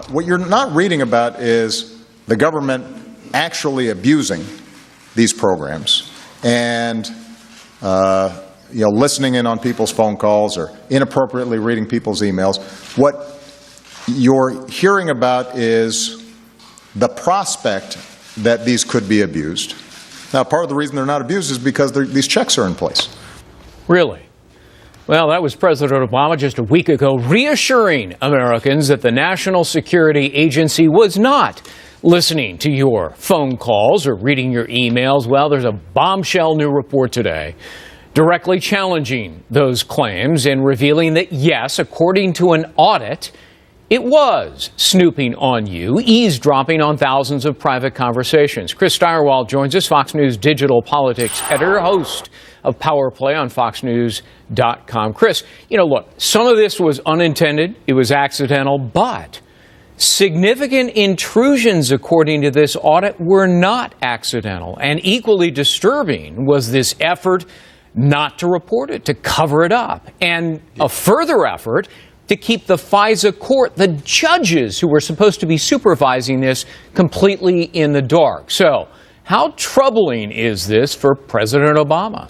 What you're not reading about is the government actually abusing these programs and listening in on people's phone calls or inappropriately reading people's emails. What you're hearing about is the prospect that these could be abused. Now, part of the reason they're not abused is because these checks are in place. Really? Well, that was President Obama just a week ago reassuring Americans that the National Security Agency was not listening to your phone calls or reading your emails. Well, there's a bombshell new report today directly challenging those claims and revealing that, yes, according to an audit, it was snooping on you, eavesdropping on thousands of private conversations. Chris Steyerwalt joins us, Fox News digital politics editor, host of Power Play on FoxNews.com. Chris, look, some of this was unintended, it was accidental, but significant intrusions, according to this audit, were not accidental. And equally disturbing was this effort not to report it, to cover it up, and a further effort to keep the FISA court, the judges who were supposed to be supervising this, completely in the dark. So, how troubling is this for President Obama?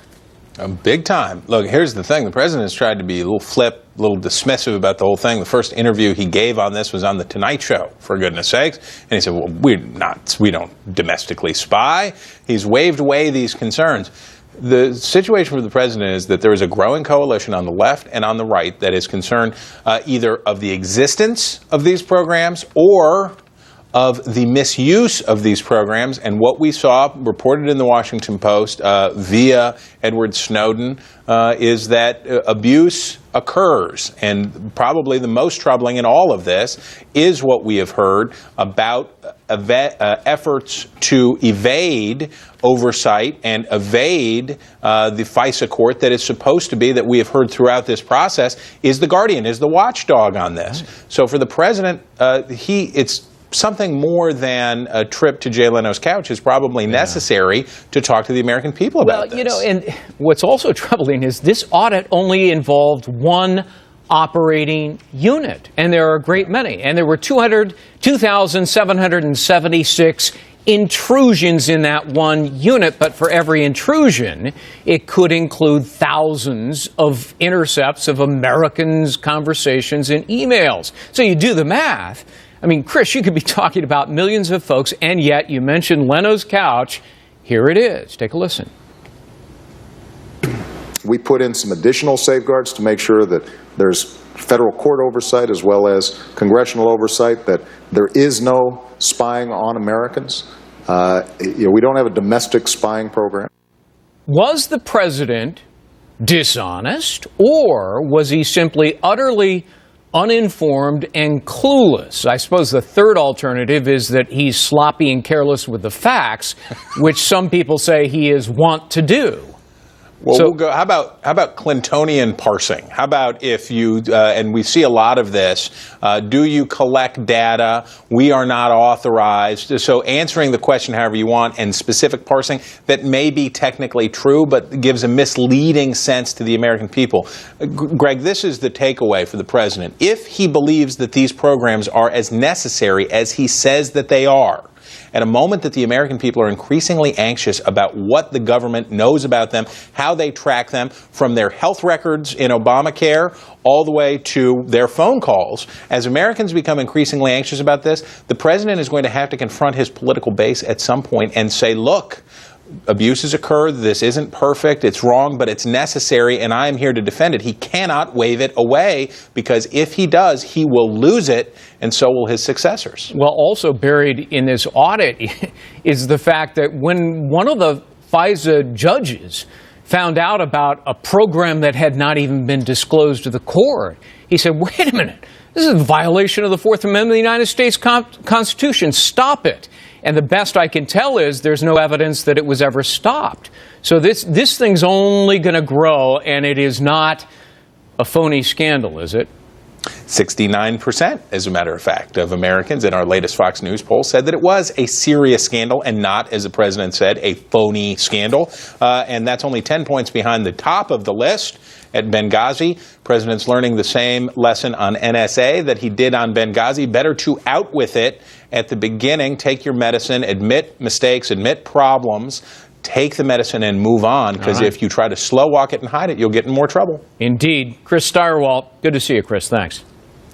Big time. Look, here's the thing. The president has tried to be a little flip, a little dismissive about the whole thing. The first interview he gave on this was on The Tonight Show, for goodness sakes. And he said, well, we don't domestically spy. He's waved away these concerns. The situation for the president is that there is a growing coalition on the left and on the right that is concerned either of the existence of these programs or of the misuse of these programs. And what we saw reported in the Washington Post via Edward Snowden is that abuse occurs. And probably the most troubling in all of this is what we have heard about efforts to evade oversight and evade the FISA court that is supposed to be, that we have heard throughout this process, is the guardian, is the watchdog on this. So for the president, it's something more than a trip to Jay Leno's couch is probably necessary to talk to the American people about this. And what's also troubling is this audit only involved one operating unit, and there are a great many. And there were 2,776 intrusions in that one unit, but for every intrusion, it could include thousands of intercepts of Americans' conversations and emails. So you do the math. I mean, Chris, you could be talking about millions of folks, and yet you mentioned Leno's couch. Here it is. Take a listen. We put in some additional safeguards to make sure that there's federal court oversight as well as congressional oversight, that there is no spying on Americans. We don't have a domestic spying program. Was the president dishonest, or was he simply utterly uninformed and clueless? I suppose the third alternative is that he's sloppy and careless with the facts, which some people say he is wont to do. Well, we'll go. How about Clintonian parsing? How about if you, and we see a lot of this, do you collect data? We are not authorized. So answering the question however you want, and specific parsing that may be technically true, but gives a misleading sense to the American people. Greg, this is the takeaway for the president. If he believes that these programs are as necessary as he says that they are, at a moment that the American people are increasingly anxious about what the government knows about them, how they track them, from their health records in Obamacare all the way to their phone calls, as Americans become increasingly anxious about this, the president is going to have to confront his political base at some point and say, look, abuses occur, this isn't perfect, it's wrong, but it's necessary, and I am here to defend it. He cannot wave it away, because if he does, he will lose it, and so will his successors. Well, also buried in this audit is the fact that when one of the FISA judges found out about a program that had not even been disclosed to the court, he said, wait a minute, this is a violation of the Fourth Amendment of the United States Constitution. Stop it. And the best I can tell is there's no evidence that it was ever stopped. So this thing's only going to grow, and it is not a phony scandal, is it? 69%, as a matter of fact, of Americans in our latest Fox News poll said that it was a serious scandal and not, as the president said, a phony scandal. And that's only 10 points behind the top of the list at Benghazi. President's learning the same lesson on NSA that he did on Benghazi. Better to out with it at the beginning. Take your medicine, admit mistakes, admit problems. Take the medicine and move on, because if you try to slow walk it and hide it, you'll get in more trouble. Indeed. Chris Stirewalt, good to see you, Chris. Thanks.